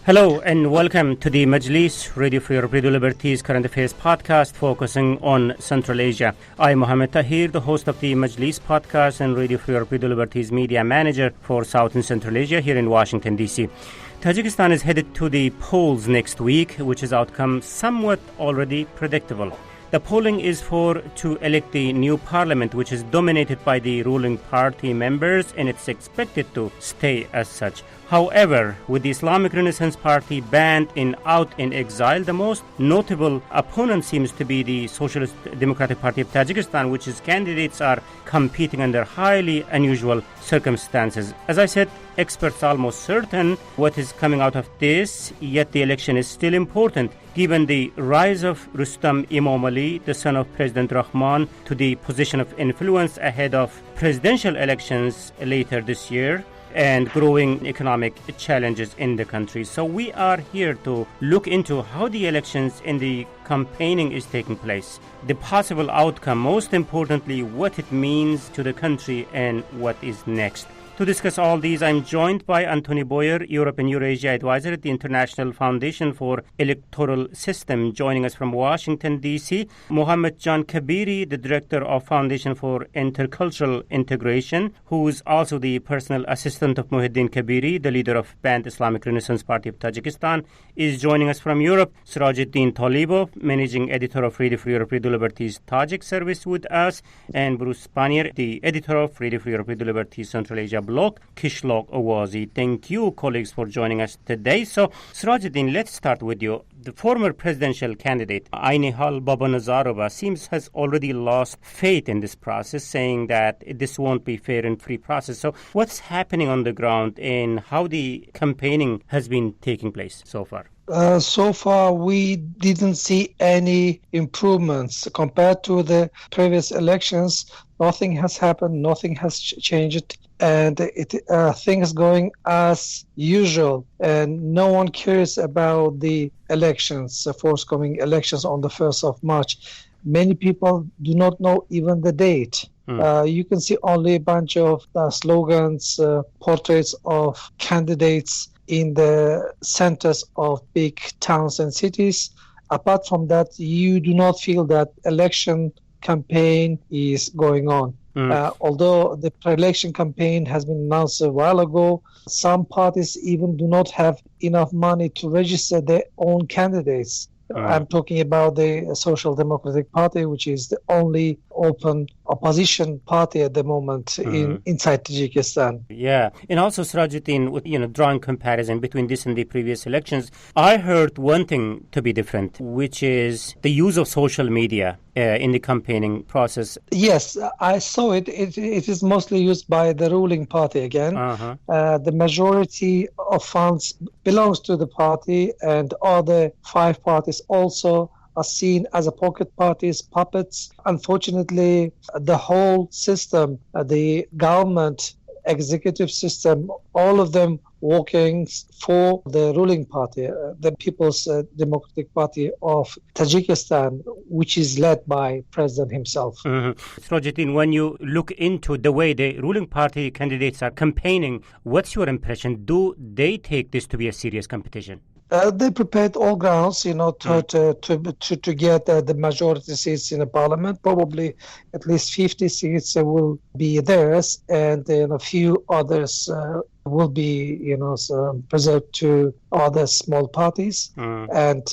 Hello and welcome to the Majlis, Radio for European Liberties Current Affairs podcast focusing on Central Asia. I'm Mohammed Tahir, the host of the Majlis podcast and Radio for European Liberties media manager for South and Central Asia here in Washington, D.C. Tajikistan is headed to the polls next week, which is outcome somewhat already predictable. The polling is to elect the new parliament, which is dominated by the ruling party members, and it's expected to stay as such. However, with the Islamic Renaissance Party banned and out in exile, the most notable opponent seems to be the Socialist Democratic Party of Tajikistan, which its candidates are competing under highly unusual circumstances. As I said, experts are almost certain what is coming out of this, yet the election is still important, given the rise of Rustam Imam Ali, the son of President Rahman, to the position of influence ahead of presidential elections later this year, and growing economic challenges in the country. So we are here to look into how the elections and the campaigning is taking place, the possible outcome, most importantly, what it means to the country and what is next. To discuss all these, I'm joined by Anthony Boyer, Europe and Eurasia Advisor at the International Foundation for Electoral System, joining us from Washington, D.C. Mohammed Jan Kabiri, the Director of Foundation for Intercultural Integration, who is also the personal assistant of Muhyiddin Kabiri, the leader of banned Islamic Renaissance Party of Tajikistan, is joining us from Europe. Sirajuddin Talibov, Managing Editor of Radio for European Liberties Tajik Service with us, and Bruce Pannier, the Editor of Radio for European Liberties Central Asia blog, Kishlok Awazi. Thank you, colleagues, for joining us today. So, Sirajuddin, let's start with you. The former presidential candidate, Ainihal Babanazarova, seems has already lost faith in this process, saying that this won't be fair and free process. So, what's happening on the ground and how the campaigning has been taking place so far? So far, we didn't see any improvements compared to the previous elections. Nothing has happened. Nothing has changed. And things going as usual. And no one cares about the elections, the forthcoming elections on the 1st of March. Many people do not know even the date. You can see only a bunch of slogans, portraits of candidates in the centers of big towns and cities. Apart from that, you do not feel that election campaign is going on. Although the pre-election campaign has been announced a while ago, some parties even do not have enough money to register their own candidates. I'm talking about the Social Democratic Party, which is the only open opposition party at the moment inside Tajikistan. Yeah, and also Sirajuddin, with drawing comparison between this and the previous elections, I heard one thing to be different, which is the use of social media in the campaigning process. Yes, I saw it. It is mostly used by the ruling party again. The majority of funds belongs to the party, and other 5 parties also are seen as a pocket parties, puppets. Unfortunately, the whole system, the government, executive system, all of them working for the ruling party, the People's Democratic Party of Tajikistan, which is led by President himself. Sirajuddin, when you look into the way the ruling party candidates are campaigning, what's your impression? Do they take this to be a serious competition? They prepared all grounds, to get the majority seats in the parliament. Probably at least 50 seats will be theirs, and then a few others will be, preserved to other small parties. And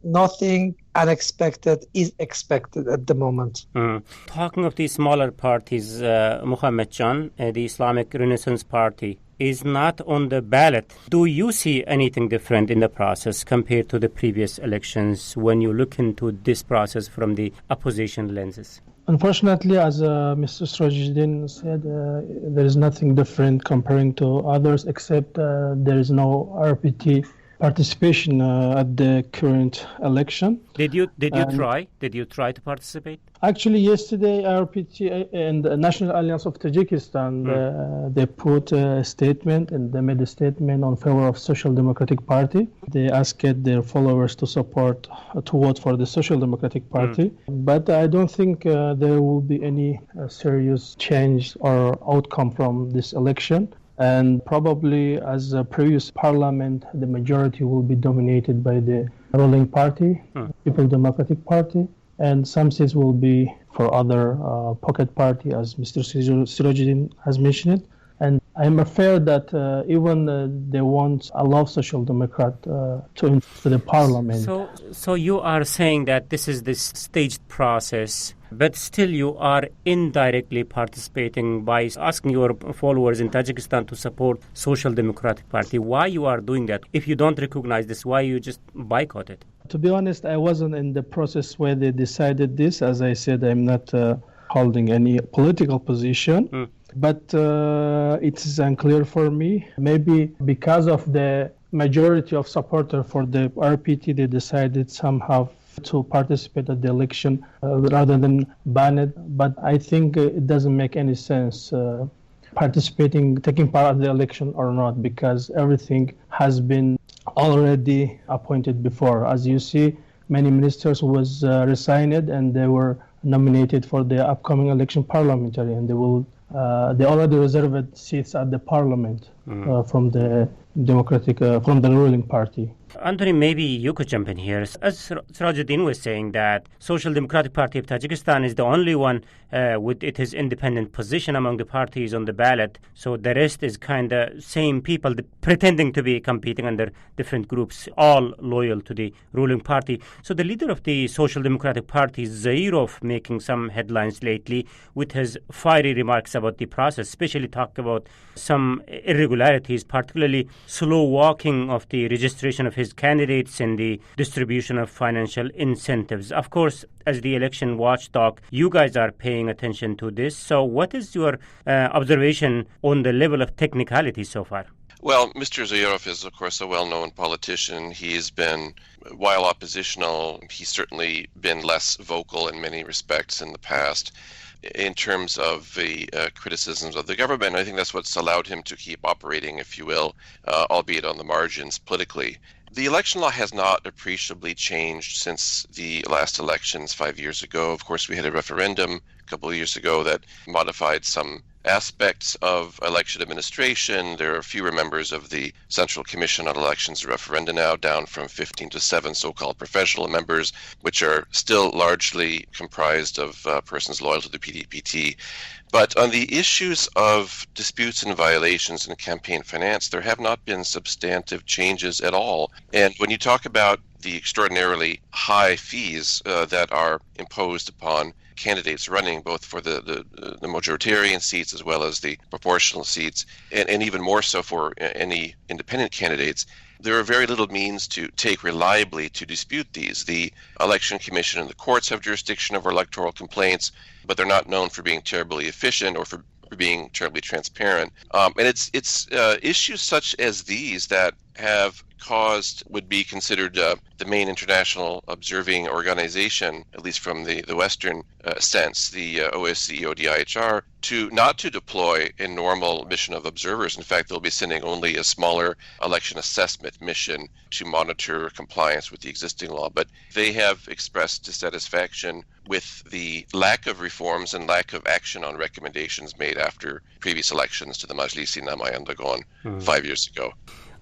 nothing unexpected is expected at the moment. Talking of these smaller parties, Mohammed Jan, the Islamic Renaissance Party, is not on the ballot. Do you see anything different in the process compared to the previous elections when you look into this process from the opposition lenses? Unfortunately, as Mr. Sirajuddin said, there is nothing different comparing to others, except there is no RPT participation at the current election. Did you try? Did you try to participate? Actually, yesterday, RPT and the National Alliance of Tajikistan, they put a statement, and they made a statement on favor of Social Democratic Party. They asked their followers to vote for the Social Democratic Party. But I don't think there will be any serious change or outcome from this election. And probably as a previous parliament, the majority will be dominated by the ruling party, People Democratic Party, and some seats will be for other pocket party, as Mr. Sirajuddin has mentioned. And I'm afraid that even they won't allow Social Democrat to enter the parliament. So you are saying that this is this staged process, but still you are indirectly participating by asking your followers in Tajikistan to support Social Democratic Party. Why you are doing that? If you don't recognize this, why you just boycott it? To be honest, I wasn't in the process where they decided this. As I said, I'm not holding any political position. But it is unclear for me. Maybe because of the majority of supporters for the RPT, they decided somehow to participate at the election rather than ban it. But I think it doesn't make any sense taking part of the election or not, because everything has been already appointed before. As you see, many ministers was resigned and they were nominated for the upcoming election parliamentary, and they already reserved seats at the parliament from the from the ruling party. Anthony, maybe you could jump in here. As Sirajuddin was saying, that Social Democratic Party of Tajikistan is the only one with its independent position among the parties on the ballot. So the rest is kind of same people pretending to be competing under different groups, all loyal to the ruling party. So the leader of the Social Democratic Party, Zairov, making some headlines lately with his fiery remarks about the process, especially talk about some irregularities, particularly slow walking of the registration of his candidates and the distribution of financial incentives. Of course, as the election watchdog, you guys are paying attention to this. So what is your observation on the level of technicality so far? Well, Mr. Zairov is, of course, a well-known politician. He's been, while oppositional, he's certainly been less vocal in many respects in the past in terms of the criticisms of the government. I think that's what's allowed him to keep operating, if you will, albeit on the margins politically. The election law has not appreciably changed since the last elections 5 years ago. Of course, we had a referendum a couple of years ago that modified some aspects of election administration. There are fewer members of the Central Commission on Elections and Referenda now, down from 15 to 7 so-called professional members, which are still largely comprised of persons loyal to the PDPT. But on the issues of disputes and violations in campaign finance, there have not been substantive changes at all. And when you talk about the extraordinarily high fees that are imposed upon candidates running, both for the majoritarian seats as well as the proportional seats, and even more so for any independent candidates, there are very little means to take reliably to dispute these. The Election Commission and the courts have jurisdiction over electoral complaints, but they're not known for being terribly efficient or for being terribly transparent. And it's issues such as these that have would be considered the main international observing organization, at least from the Western sense, the OSCE, ODIHR, not to deploy a normal mission of observers. In fact, they'll be sending only a smaller election assessment mission to monitor compliance with the existing law. But they have expressed dissatisfaction with the lack of reforms and lack of action on recommendations made after previous elections to the Majlisi Namayandagon 5 years ago.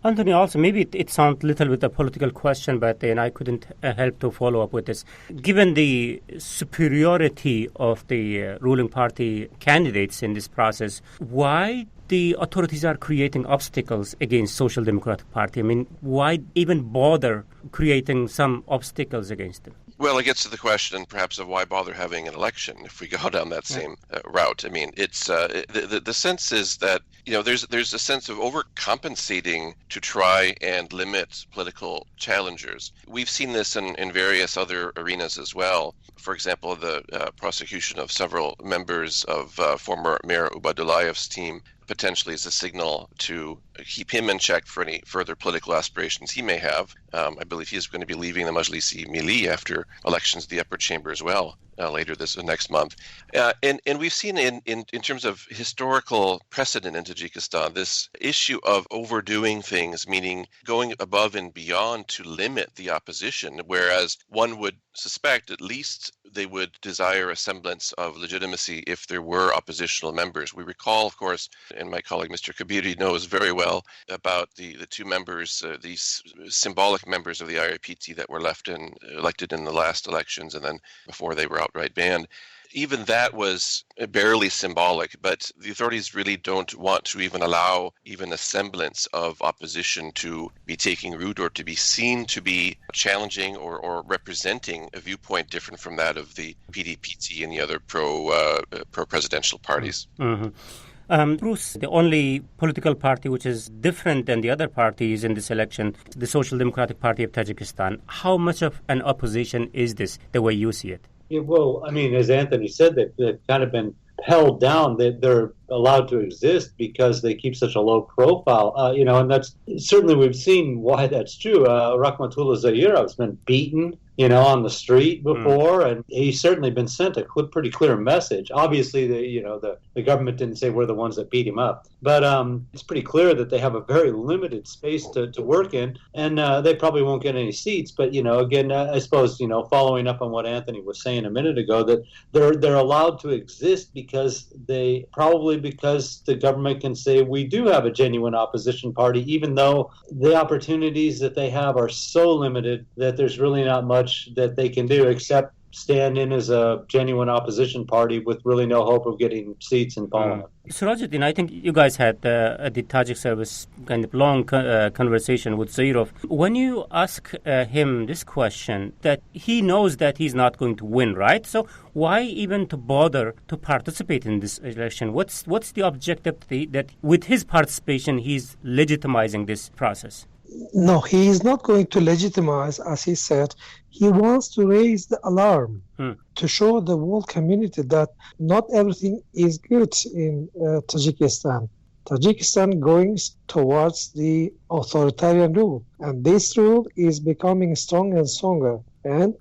Anthony, also, maybe it sounds a little bit a political question, but then I couldn't help to follow up with this. Given the superiority of the ruling party candidates in this process, why the authorities are creating obstacles against Social Democratic Party? I mean, why even bother creating some obstacles against them? Well, it gets to the question, perhaps, of why bother having an election if we go down that same route. I mean, it's the sense is that there's a sense of overcompensating to try and limit political challengers. We've seen this in various other arenas as well. For example, the prosecution of several members of former Mayor Ubadullayev's team potentially as a signal to keep him in check for any further political aspirations he may have. I believe he is going to be leaving the Majlisi Milli after elections to the upper chamber as well later next month. And we've seen in terms of historical precedent in Tajikistan, this issue of overdoing things, meaning going above and beyond to limit the opposition, whereas one would suspect, at least they would desire a semblance of legitimacy if there were oppositional members. We recall, of course, and my colleague Mr. Kabiri knows very well about the two members, these symbolic members of the IRPT that were elected in the last elections and then before they were outright banned. Even that was barely symbolic, but the authorities really don't want to even allow even a semblance of opposition to be taking root or to be seen to be challenging or representing a viewpoint different from that of the PDPT and the other pro-presidential parties. Mm-hmm. Bruce, the only political party which is different than the other parties in this election, the Social Democratic Party of Tajikistan, how much of an opposition is this, the way you see it? Yeah, well, I mean, as Anthony said, they've kind of been held down. They're allowed to exist because they keep such a low profile, and that's certainly we've seen why that's true. Rahmatullah Zahirov's been beaten, on the street before, and he's certainly been sent a pretty clear message. Obviously, the government didn't say we're the ones that beat him up, but it's pretty clear that they have a very limited space to work in, and they probably won't get any seats. But again, I suppose following up on what Anthony was saying a minute ago, that they're allowed to exist because the government can say we do have a genuine opposition party, even though the opportunities that they have are so limited that there's really not much that they can do except stand in as a genuine opposition party with really no hope of getting seats in Parliament. Sirajuddin, I think you guys had at the Tajik service kind of long conversation with Zahirov. When you ask him this question, that he knows that he's not going to win, right? So why even to bother to participate in this election? What's the objective that with his participation he's legitimizing this process? No, he is not going to legitimize, as he said. He wants to raise the alarm to show the world community that not everything is good in Tajikistan. Tajikistan going towards the authoritarian rule, and this rule is becoming stronger and stronger. And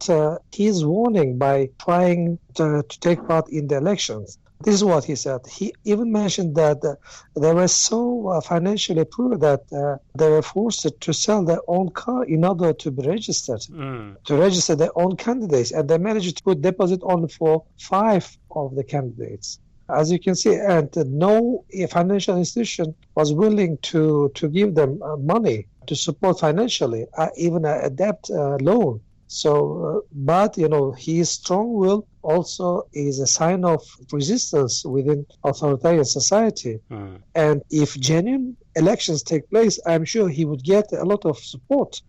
he is warning by trying to take part in the elections. This is what he said. He even mentioned that they were so financially poor that they were forced to sell their own car in order to be registered, to register their own candidates. And they managed to put deposit only for 5 of the candidates. As you can see, and no financial institution was willing to give them money to support financially, even a debt loan. So, but his strong will also is a sign of resistance within authoritarian society. And if genuine elections take place, I'm sure he would get a lot of support.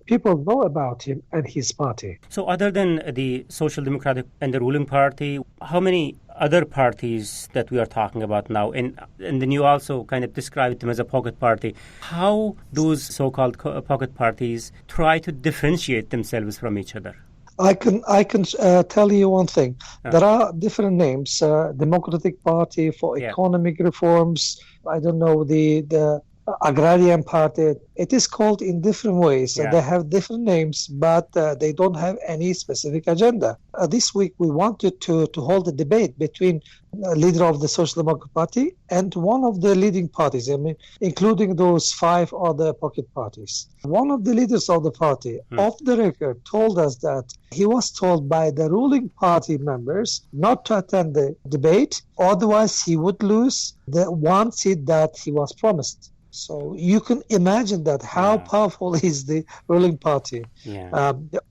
People know about him and his party. So other than the Social Democratic and the ruling party, how many other parties that we are talking about now, and then you also kind of described them as a pocket party, how those so-called pocket parties try to differentiate themselves from each other? I can tell you one thing. There are different names. Democratic Party for economic reforms. I don't know, the Agrarian Party. It is called in different ways. They have different names, but they don't have any specific agenda. This week we wanted to hold a debate between the leader of the Social Democratic Party and one of the leading parties, including those 5 other pocket parties. One of the leaders of the party, off the record, told us that he was told by the ruling party members not to attend the debate, otherwise he would lose the one seat that he was promised. So you can imagine that how powerful is the ruling party.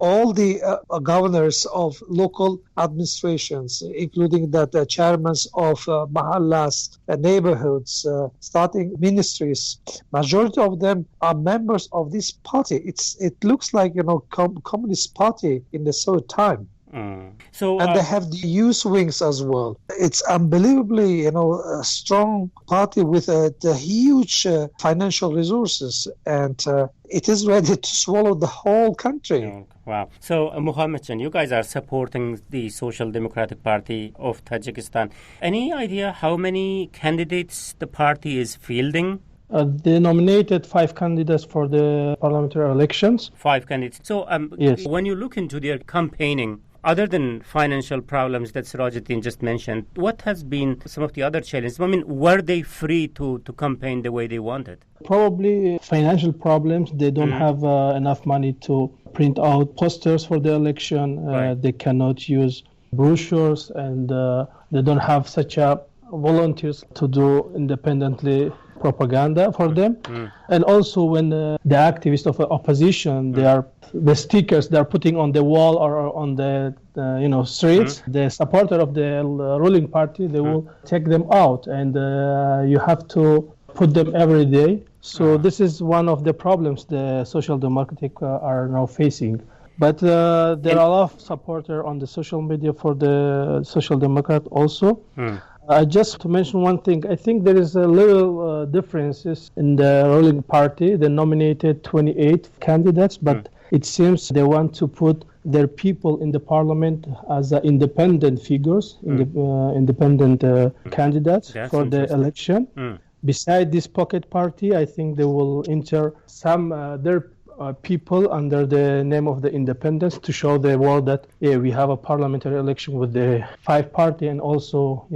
All the governors of local administrations, including the chairmen of mahallas, neighborhoods, starting ministries, majority of them are members of this party. It looks like communist party in the Soviet time. So, and they have the youth wings as well. It's unbelievably, a strong party with the huge financial resources, and it is ready to swallow the whole country. Wow. So, Mohammed, you guys are supporting the Social Democratic Party of Tajikistan. Any idea how many candidates the party is fielding? They nominated 5 candidates for the parliamentary elections. 5 candidates. So, yes. When you look into their campaigning, Other than financial problems that Sirajuddin just mentioned, what has been some of the other challenges? I mean, were they free to campaign the way they wanted? Probably financial problems. They don't have enough money to print out posters for the election. Right. They cannot use brochures, and they don't have such volunteers to do independently propaganda for them. And also when the activists of opposition, the stickers they're putting on the wall or on the streets, the supporter of the ruling party, they will take them out, and you have to put them every day. So this is one of the problems the Social Democratic are now facing. But there are a lot of supporters on the social media for the Social Democrat also. Just to mention one thing, I think there is a little differences in the ruling party. They nominated 28 candidates, but it seems they want to put their people in the parliament as independent figures, independent candidates for the election. Beside this pocket party, I think they will enter some their people under the name of the independents to show the world that we have a parliamentary election with the 5 party and also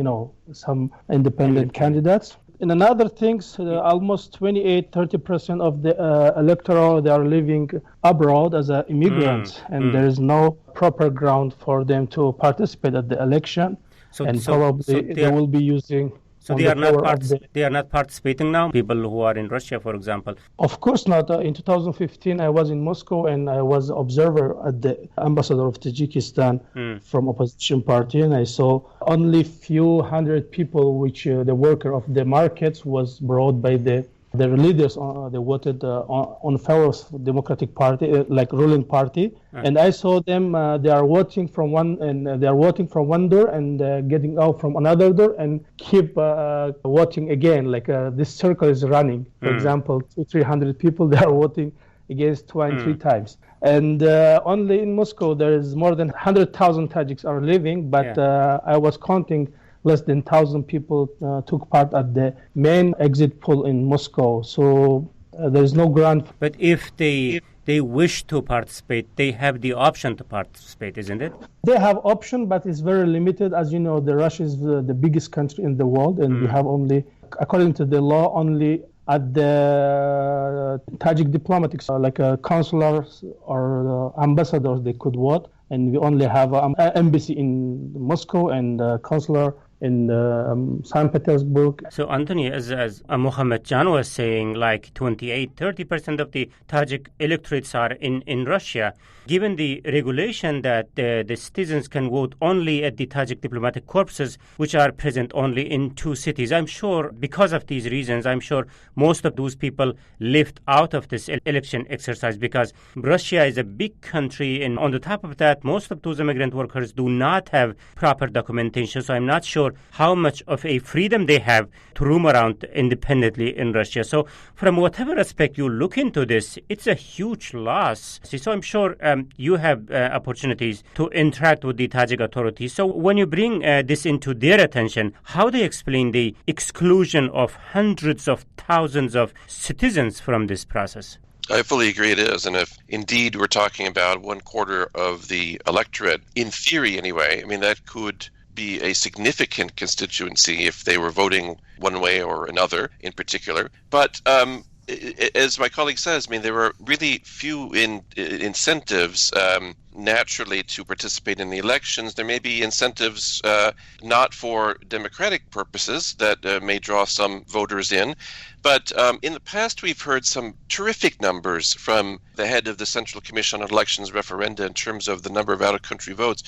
some independent candidates. And another things, almost 28-30% of the electoral, they are living abroad as immigrants, and there is no proper ground for them to participate at the election. Probably they will be using. So they are not participating now, people who are in Russia, for example? Of course not. In 2015, I was in Moscow and I was observer at the ambassador of Tajikistan from opposition party, and I saw only few hundred people, which the worker of the markets was brought by the leaders. They voted on favor of Democratic Party, like ruling party, and I saw them. They are voting from one, and they are voting from one door and getting out from another door and keep voting again. Like this circle is running. For example, 200-300 people they are voting against 2 and 3 times. And only in Moscow there is more than 100,000 Tajiks are living, but I was counting. Less than 1,000 people took part at the main exit poll in Moscow. So there is no ground. But if they wish to participate, they have the option to participate, isn't it? They have option, but it's very limited. As you know, Russia is the biggest country in the world, and we have only, according to the law, only at the Tajik diplomatics, like consulars or ambassadors, they could vote. And we only have an embassy in Moscow and consular in St. Petersburg. So, Anthony, as Mohammed Jan was saying, like 28-30% of the Tajik electorates are in Russia. Given the regulation that the citizens can vote only at the Tajik diplomatic corpses, which are present only in 2 cities, I'm sure because of these reasons, I'm sure most of those people left out of this election exercise, because Russia is a big country, and on the top of that, most of those immigrant workers do not have proper documentation. So I'm not sure how much of a freedom they have to roam around independently in Russia. So from whatever aspect you look into this, it's a huge loss. So I'm sure you have opportunities to interact with the Tajik authorities. So when you bring this into their attention, how they explain the exclusion of hundreds of thousands of citizens from this process? I fully agree it is. And if indeed we're talking about 1/4 of the electorate, in theory anyway, I mean, that could be a significant constituency if they were voting one way or another in particular. But as my colleague says, I mean, there were really few incentives naturally to participate in the elections. There may be incentives not for democratic purposes that may draw some voters in. But in the past, we've heard some terrific numbers from the head of the Central Commission on Elections Referenda in terms of the number of out-of-country votes.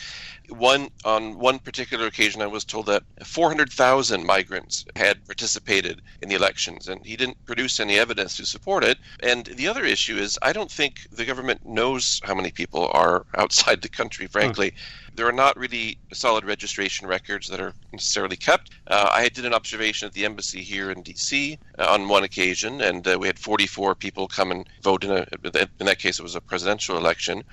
On one particular occasion, I was told that 400,000 migrants had participated in the elections, and he didn't produce any evidence to support it. And the other issue is, I don't think the government knows how many people are outside the country, frankly. There are not really solid registration records that are necessarily kept. I did an observation at the embassy here in D.C. On one occasion, and we had 44 people come and vote in that case, it was a presidential election.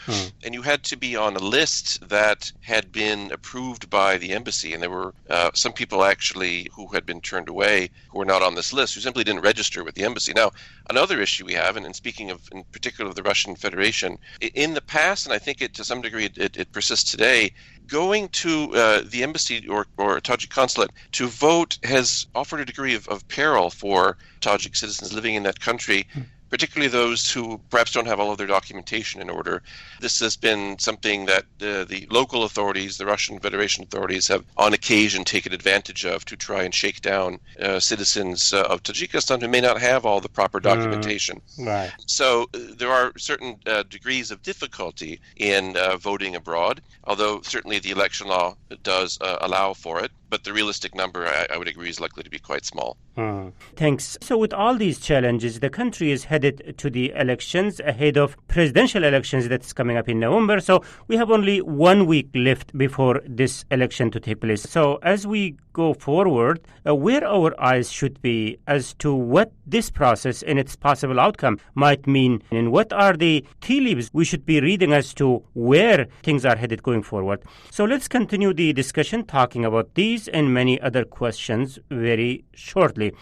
And you had to be on a list that had been approved by the embassy, and there were some people actually who had been turned away who were not on this list, who simply didn't register with the embassy. Now, another issue we have, and speaking of in particular of the Russian Federation, in the past, and I think it to some degree it persists today, going to the embassy or Tajik consulate to vote has offered a degree of peril for Tajik citizens living in that country, particularly those who perhaps don't have all of their documentation in order. This has been something that the local authorities, the Russian Federation authorities, have on occasion taken advantage of to try and shake down citizens of Tajikistan who may not have all the proper documentation. Right. So there are certain degrees of difficulty in voting abroad, although certainly the election law does allow for it. But the realistic number, I would agree, is likely to be quite small. Thanks. So with all these challenges, the country is headed to the elections ahead of presidential elections that's coming up in November. So we have only 1 week left before this election to take place. So as we go forward, where our eyes should be as to what this process and its possible outcome might mean, and what are the tea leaves we should be reading as to where things are headed going forward. So let's continue the discussion talking about these and many other questions very shortly.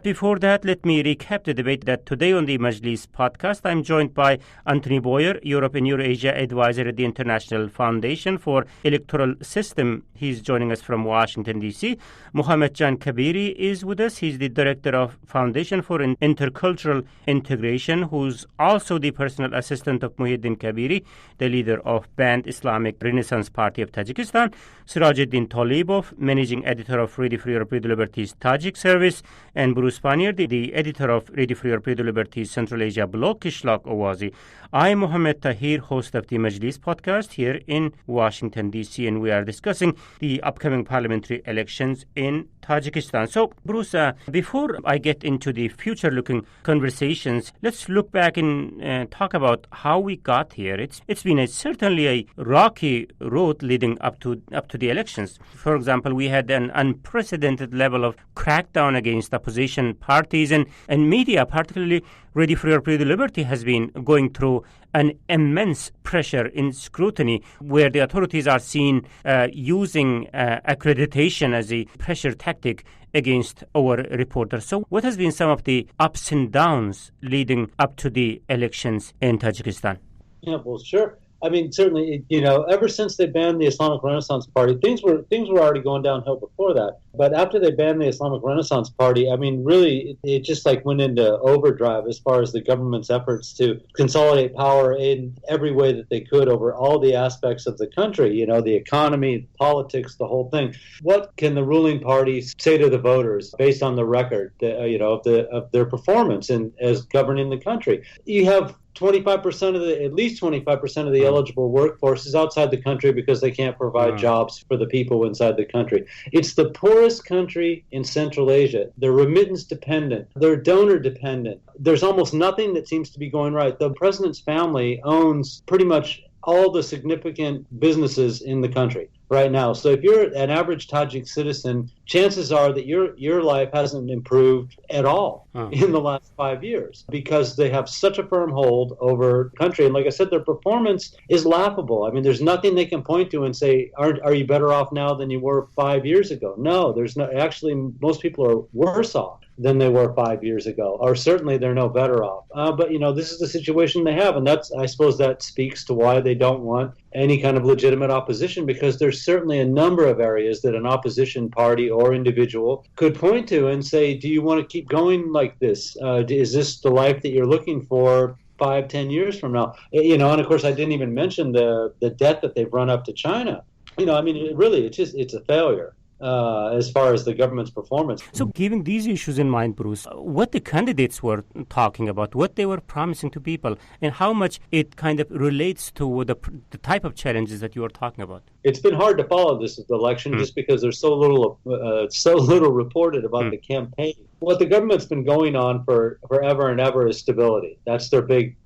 Before that, let me recap the debate that today on the Majlis podcast, I'm joined by Anthony Boyer, Europe and Eurasia Advisor at the International Foundation for Electoral System. He's joining us from Washington, D.C. Mohammed Jan Kabiri is with us. He's the Director of Foundation for Intercultural Integration, who's also the personal assistant of Muhyiddin Kabiri, the leader of Banned Islamic Renaissance Party of Tajikistan. Sirajuddin Tolibov, Managing Editor of Radio Free Europe Radio Liberties Tajik Service, and Bruce Pannier, the editor of Radio Free Europe Radio Liberties Central Asia blog, Kishlak Owazi. I'm Mohammed Tahir, host of the Majlis podcast here in Washington, D.C., and we are discussing the upcoming parliamentary elections in Tajikistan. So, Bruce, before I get into the future-looking conversations, let's look back and talk about how we got here. It's been certainly a rocky road leading up to the elections. For example, we had an unprecedented level of crackdown against opposition parties and media, particularly Radio Free Europe Radio Liberty has been going through an immense pressure in scrutiny where the authorities are seen using accreditation as a pressure tactic against our reporters. So what has been some of the ups and downs leading up to the elections in Tajikistan? Yeah, well, sure. I mean, certainly, ever since they banned the Islamic Renaissance Party, things were already going downhill before that. But after they banned the Islamic Renaissance Party, I mean, really, it just went into overdrive as far as the government's efforts to consolidate power in every way that they could over all the aspects of the country, the economy, politics, the whole thing. What can the ruling party say to the voters based on the record, of their performance as governing the country? You have at least 25% of the eligible workforce is outside the country because they can't provide jobs for the people inside the country. It's the poorest country in Central Asia. They're remittance dependent. They're donor dependent. There's almost nothing that seems to be going right. The president's family owns pretty much all the significant businesses in the country right now. So if you're an average Tajik citizen, chances are that your life hasn't improved at all in the last 5 years because they have such a firm hold over the country. And like I said, their performance is laughable. I mean, there's nothing they can point to and say, are you better off now than you were 5 years ago? No, there's no. Actually, most people are worse off than they were 5 years ago, or certainly they're no better off. But, this is the situation they have, and I suppose that speaks to why they don't want any kind of legitimate opposition, because there's certainly a number of areas that an opposition party or individual could point to and say, do you want to keep going like this? Is this the life that you're looking for 5-10 years from now? And of course, I didn't even mention the debt that they've run up to China. I mean, it's a failure. As far as the government's performance. So keeping these issues in mind, Bruce, what the candidates were talking about, what they were promising to people, and how much it kind of relates to the type of challenges that you were talking about. It's been hard to follow this election just because there's so little reported about the campaign. What the government's been going on for forever and ever is stability. That's their big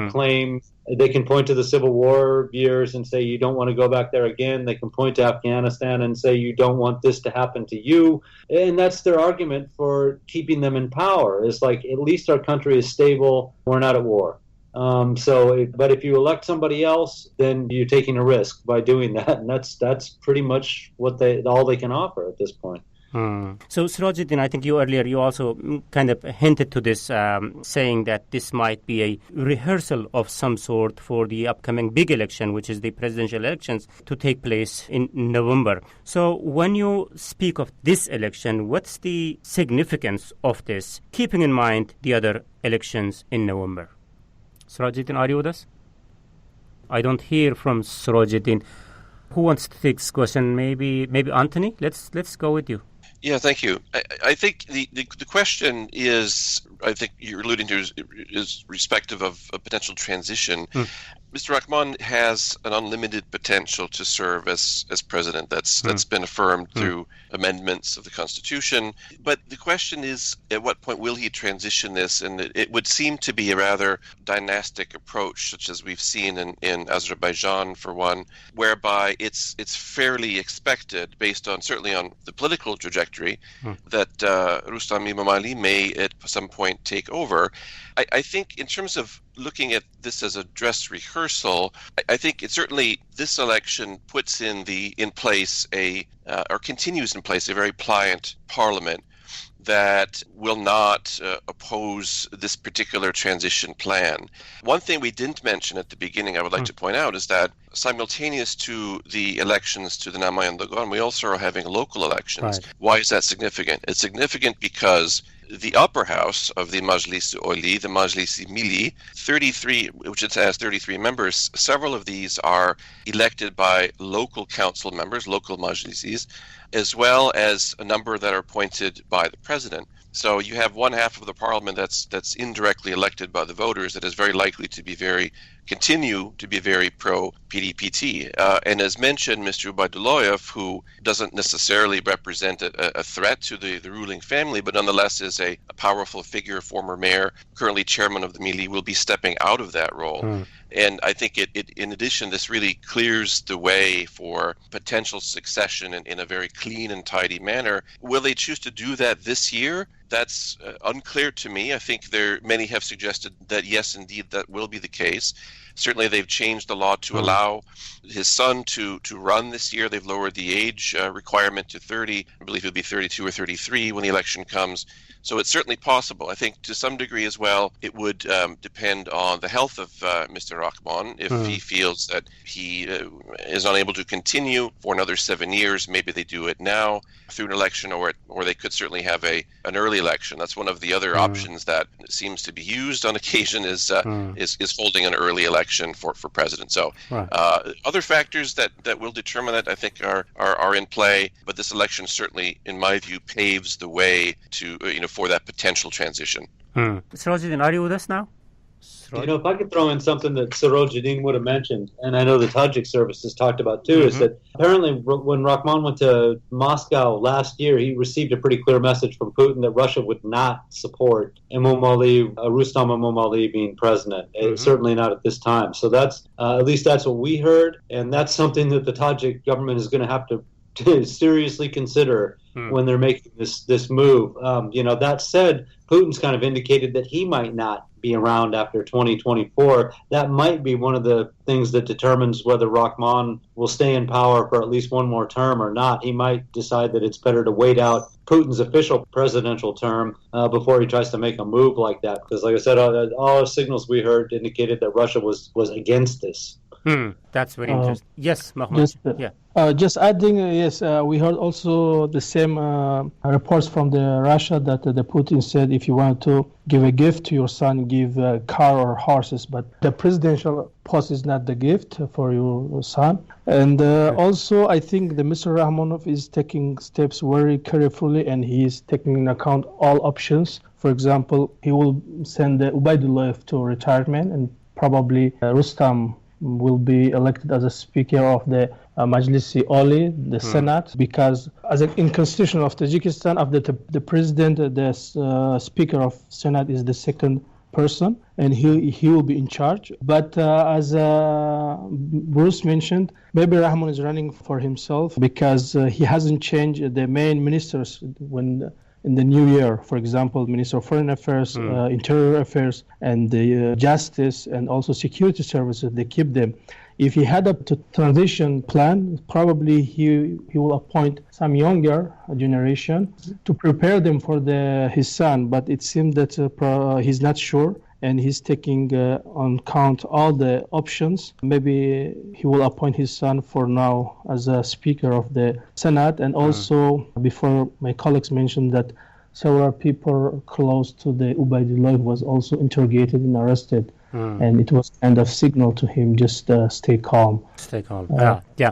claim. They can point to the Civil War years and say you don't want to go back there again. They can point to Afghanistan and say you don't want this to happen to you. And that's their argument for keeping them in power. It's like, at least our country is stable. We're not at war. But if you elect somebody else, then you're taking a risk by doing that. And that's pretty much all they can offer at this point. So, Sirajuddin, I think you also kind of hinted to this, saying that this might be a rehearsal of some sort for the upcoming big election, which is the presidential elections, to take place in November. So, when you speak of this election, what's the significance of this, keeping in mind the other elections in November? Sirajuddin, are you with us? I don't hear from Sirajuddin. Who wants to take this question? Maybe Anthony? Let's go with you. Yeah, thank you. I think the question is, I think you're alluding to, is respective of a potential transition. Mr. Rahman has an unlimited potential to serve as president. That's been affirmed through amendments of the Constitution. But the question is, at what point will he transition this? And it would seem to be a rather dynastic approach, such as we've seen in Azerbaijan, for one, whereby it's fairly expected, based on certainly on the political trajectory, that Rustam Imamali may at some point take over. I think in terms of looking at this as a dress rehearsal, I think it certainly, this election puts in place or continues in place a very pliant parliament that will not oppose this particular transition plan. One thing we didn't mention at the beginning, I would like to point out, is that simultaneous to the elections to the Namayandagan, we also are having local elections. Right. Why is that significant? It's significant because the upper house of the Majlis Oli, the Majlis Milli, 33, which it has 33 members, several of these are elected by local council members, local majlisis, as well as a number that are appointed by the president. So you have one half of the parliament that's indirectly elected by the voters that is very likely to continue to be very pro-PDPT. And as mentioned, Mr. Ubaidulloyev, who doesn't necessarily represent a threat to the ruling family, but nonetheless is a powerful figure, former mayor, currently chairman of the Milli, will be stepping out of that role. And I think it in addition, this really clears the way for potential succession in a very clean and tidy manner. Will they choose to do that this year? That's unclear to me. I think many have suggested that yes, indeed, that will be the case. Certainly, they've changed the law to allow his son to run this year. They've lowered the age requirement to 30. I believe it'll be 32 or 33 when the election comes. So it's certainly possible. I think to some degree as well, it would depend on the health of Mr. Rahman. If he feels that he is unable to continue for another 7 years, maybe they do it now through an election, or they could certainly have an early election. That's one of the other options that seems to be used on occasion, is holding an early election for president. So other factors that will determine that, I think, are in play. But this election certainly, in my view, paves the way to for that potential transition. Sirajuddin, are you with us now? If I could throw in something that Sirajuddin would have mentioned, and I know the Tajik services talked about too, is that apparently when Rahman went to Moscow last year, he received a pretty clear message from Putin that Russia would not support Rustam Imamali being president. Certainly not at this time. So that's at least that's what we heard, and that's something that the Tajik government is going to have to seriously consider when they're making this move. That said, Putin's kind of indicated that he might not be around after 2024. That might be one of the things that determines whether Rahman will stay in power for at least one more term or not. He might decide that it's better to wait out Putin's official presidential term before he tries to make a move like that. Because like I said, all the signals we heard indicated that Russia was against this. That's very interesting. Yes, Mahmoud. Just adding, we heard also the same reports from the Russia that the Putin said if you want to give a gift to your son, give a car or horses, but the presidential post is not the gift for your son. And also, I think the Mr. Rahmanov is taking steps very carefully, and he is taking into account all options. For example, he will send Ubaidulloyev to retirement, and probably Rustam will be elected as a speaker of the Majlis Oli, the Senate, because in constitution of Tajikistan, after the president, the speaker of Senate is the second person, and he will be in charge. But as Bruce mentioned, maybe Rahman is running for himself because he hasn't changed the main ministers when in the new year. For example, Minister of Foreign Affairs, Interior Affairs, and the Justice, and also Security Services, they keep them. If he had a transition plan, probably he will appoint some younger generation to prepare them for his son. But it seems that he's not sure, and he's taking on count all the options. Maybe he will appoint his son for now as a Speaker of the Senate. And also, before my colleagues mentioned that several people close to the Ubaydullah was also interrogated and arrested. And it was kind of signal to him, just stay calm. Stay calm. Yeah.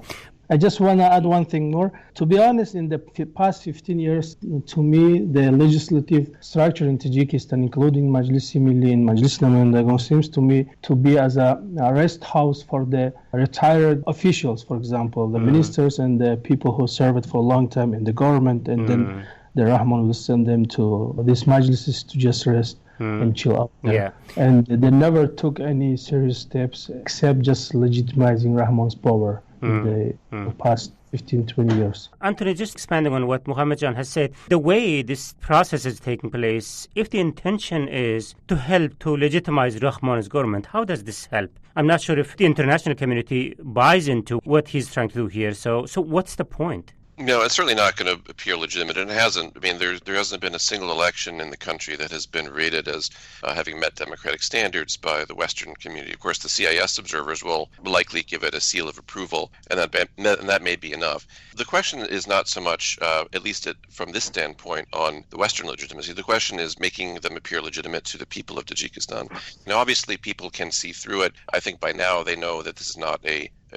I just want to add one thing more. To be honest, in the past 15 years, to me, the legislative structure in Tajikistan, including Majlis-i Milli and Majlis Namandagon, seems to me to be as a rest house for the retired officials, for example, the ministers and the people who served for a long time in the government, and then the Rahman will send them to these majlises to just rest and chill out. Yeah. And they never took any serious steps except just legitimizing Rahman's power in the past 15, 20 years. Anthony, just expanding on what Mohammed Jan has said, the way this process is taking place, if the intention is to help to legitimize Rahman's government, how does this help? I'm not sure if the international community buys into what he's trying to do here. So what's the point? No, it's certainly not going to appear legitimate, and it hasn't. I mean, there hasn't been a single election in the country that has been rated as having met democratic standards by the Western community. Of course, the CIS observers will likely give it a seal of approval, and that may be enough. The question is not so much, at least from this standpoint, on the Western legitimacy. The question is making them appear legitimate to the people of Tajikistan. Now, obviously, people can see through it. I think by now they know that this is not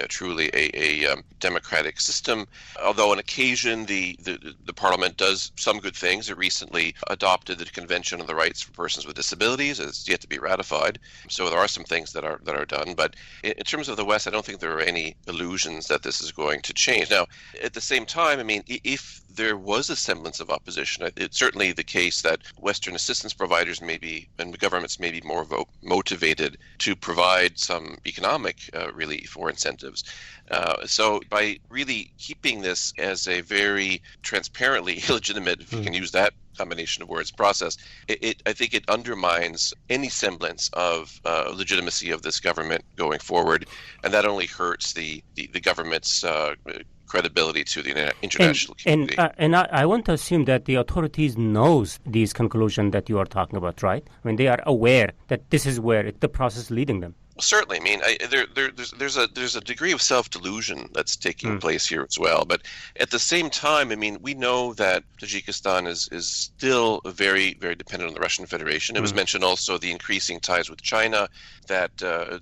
truly a democratic system, although on occasion the parliament does some good things. It recently adopted the Convention on the Rights for Persons with Disabilities. It's yet to be ratified, so there are some things that are done. But in terms of the West, I don't think there are any illusions that this is going to change. Now, at the same time, I mean, if there was a semblance of opposition, it's certainly the case that Western assistance providers and governments may be more motivated to provide some economic relief or incentives. So by really keeping this as a very transparently illegitimate, if you can use that combination of words, process, I think it undermines any semblance of legitimacy of this government going forward, and that only hurts the government's credibility to the international community. And I want to assume that the authorities knows these conclusions that you are talking about, right? I mean, they are aware that this is where the process is leading them. Certainly. I mean, there's a degree of self-delusion that's taking place here as well. But at the same time, I mean, we know that Tajikistan is still very, very dependent on the Russian Federation. It was mentioned also the increasing ties with China that are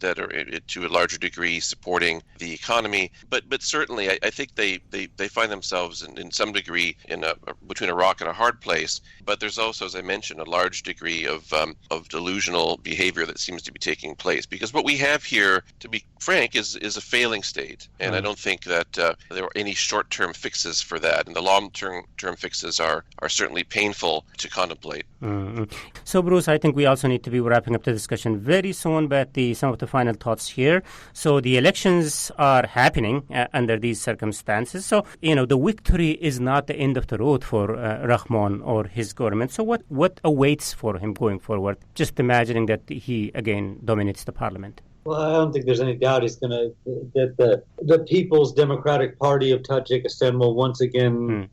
to a larger degree supporting the economy. But certainly, I think they find themselves in some degree between a rock and a hard place. But there's also, as I mentioned, a large degree of delusional behavior that seems to be taking place, because what we have here, to be frank, is a failing state, and I don't think that there are any short-term fixes for that, and the long-term fixes are certainly painful to contemplate. So, Bruce, I think we also need to be wrapping up the discussion very soon, but some of the final thoughts here. So the elections are happening under these circumstances. So, the victory is not the end of the road for Rahman or his government. So what awaits for him going forward? Just imagining that he, again, dominates the parliament. Well, I don't think there's any doubt that the People's Democratic Party of Tajikistan will once again,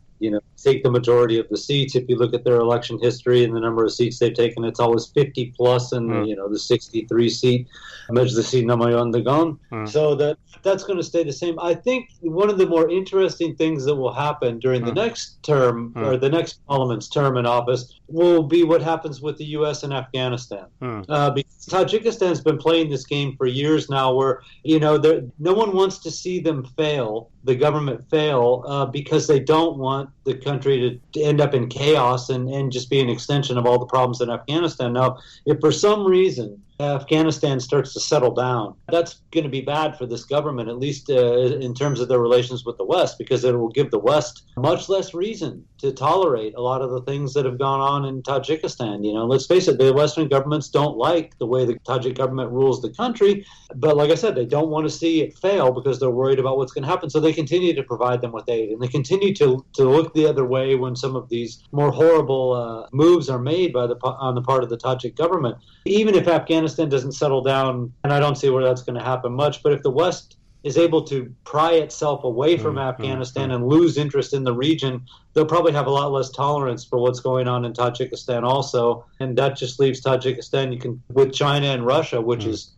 take the majority of the seats. If you look at their election history and the number of seats they've taken, it's always 50 plus in the 63 seat Majlis-i Namandagon. So that's going to stay the same. I think one of the more interesting things that will happen during the next term or the next parliament's term in office will be what happens with the U.S. and Afghanistan. Because Tajikistan's been playing this game for years now where, no one wants to see them fail, the government fail, because they don't want the country to end up in chaos and just be an extension of all the problems in Afghanistan. Now, if for some reason Afghanistan starts to settle down. That's going to be bad for this government, at least in terms of their relations with the West, because it will give the West much less reason to tolerate a lot of the things that have gone on in Tajikistan. Let's face it, the Western governments don't like the way the Tajik government rules the country. But like I said, they don't want to see it fail because they're worried about what's going to happen. So they continue to provide them with aid, and they continue to look the other way when some of these more horrible moves are made on the part of the Tajik government. Even if Afghanistan doesn't settle down, and I don't see where that's going to happen much, but if the West is able to pry itself away from Afghanistan and lose interest in the region, they'll probably have a lot less tolerance for what's going on in Tajikistan also. And that just leaves Tajikistan with China and Russia, which is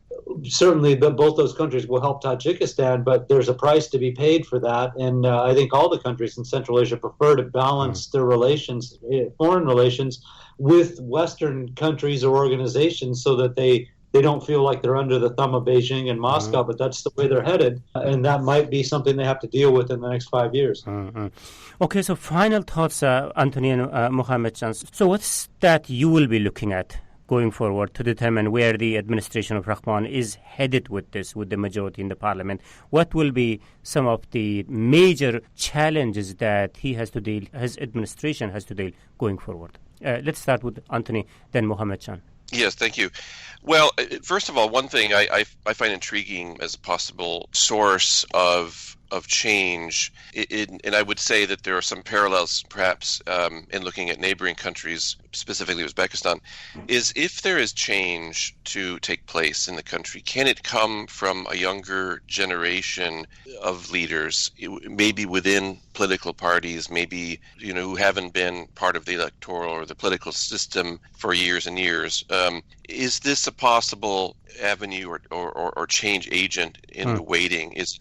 certainly both those countries will help Tajikistan, but there's a price to be paid for that. And I think all the countries in Central Asia prefer to balance their relations, foreign relations, with Western countries or organizations so that they don't feel like they're under the thumb of Beijing and Moscow, but that's the way they're headed. And that might be something they have to deal with in the next 5 years. Okay, so final thoughts, Anthony and Mohammed Jan. So what's that you will be looking at going forward to determine where the administration of Rahman is headed with this, with the majority in the parliament? What will be some of the major challenges that his administration has to deal going forward? Let's start with Anthony, then Mohammed Jan. Yes, thank you. Well, first of all, one thing I find intriguing as a possible source of change, and I would say that there are some parallels perhaps in looking at neighboring countries, specifically Uzbekistan, is if there is change to take place in the country, can it come from a younger generation of leaders, maybe within political parties, maybe who haven't been part of the electoral or the political system for years and years? Is this a possible avenue or change agent in the waiting? Is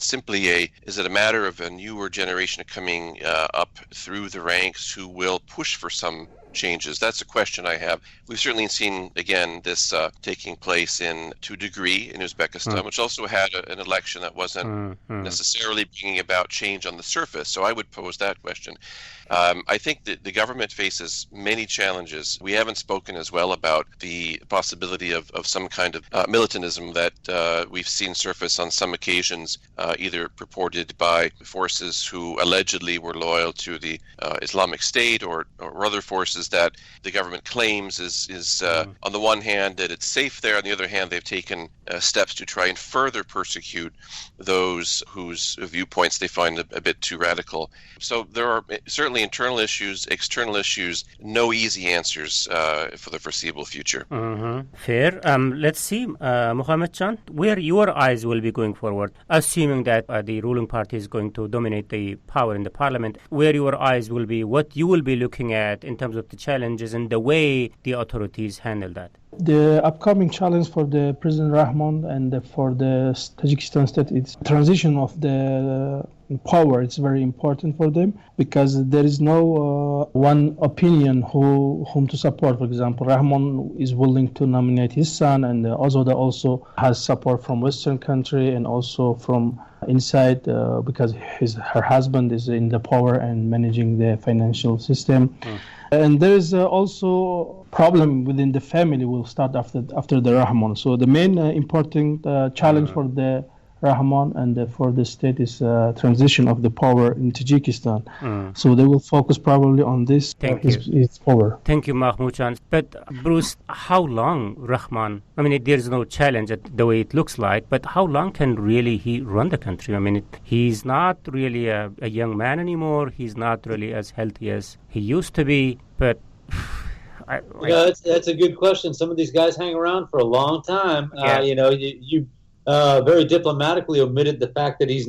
it a matter of a newer generation coming up through the ranks who will push for some changes? That's a question I have. We've certainly seen, again, this taking place to a degree in Uzbekistan, which also had an election that wasn't necessarily bringing about change on the surface. So I would pose that question. I think that the government faces many challenges. We haven't spoken as well about the possibility of some kind of militantism that we've seen surface on some occasions, either purported by forces who allegedly were loyal to the Islamic State or other forces that the government claims is on the one hand that it's safe there, on the other hand they've taken steps to try and further persecute those whose viewpoints they find a bit too radical. So there are certainly internal issues, external issues, no easy answers for the foreseeable future. Fair. Let's see, Mohammed Jan, where your eyes will be going forward, assuming that the ruling party is going to dominate the power in the parliament, where your eyes will be, what you will be looking at in terms of the challenges and the way the authorities handle that. The upcoming challenge for the President Rahman and for the Tajikistan state is transition of the power. It's very important for them because there is no one opinion whom to support. For example, Rahman is willing to nominate his son, and Azoda also has support from Western country and also from inside because her husband is in the power and managing the financial system. And there is also problem within the family will start after the Rahman. So the main important challenge for the Rahman and for the state is transition of the power in Tajikistan. So they will focus probably on this, his power. Thank you, Mahmoud Jan. But Bruce, how long Rahman, I mean, there's no challenge the way it looks like, but how long can really he run the country? I mean, he's not really a young man anymore. He's not really as healthy as he used to be, but... that's a good question. Some of these guys hang around for a long time. You very diplomatically omitted the fact that he's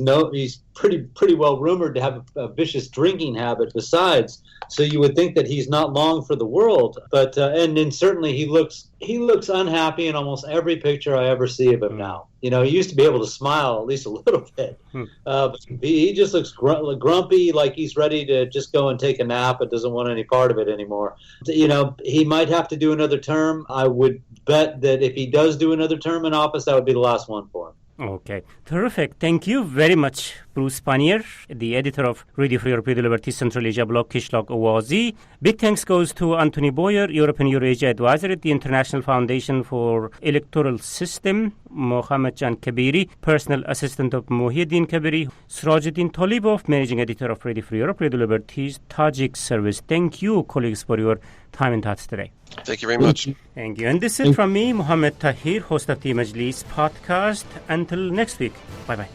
pretty well rumored to have a vicious drinking habit besides. So you would think that he's not long for the world. But and then certainly he looks unhappy in almost every picture I ever see of him now. He used to be able to smile at least a little bit. But he just looks grumpy, like he's ready to just go and take a nap and doesn't want any part of it anymore. He might have to do another term. I would bet that if he does do another term in office, that would be the last one for him. Okay, terrific. Thank you very much, Bruce Pannier, the editor of Radio Free Europe, Radio Liberty Central Asia blog Kishlock Awazi. Big thanks goes to Anthony Boyer, European Eurasia Advisor at the International Foundation for Electoral System, Mohammed Jan Kabiri, personal assistant of Muhyiddin Kabiri, Sirajuddin Tolibov, managing editor of Radio Free Europe, Radio Liberty's Tajik service. Thank you, colleagues, for your time and thoughts today. Thank you very much. Thank you. And this is it from me, Mohammed Tahir, host of the Majlis podcast. Until next week. Bye-bye.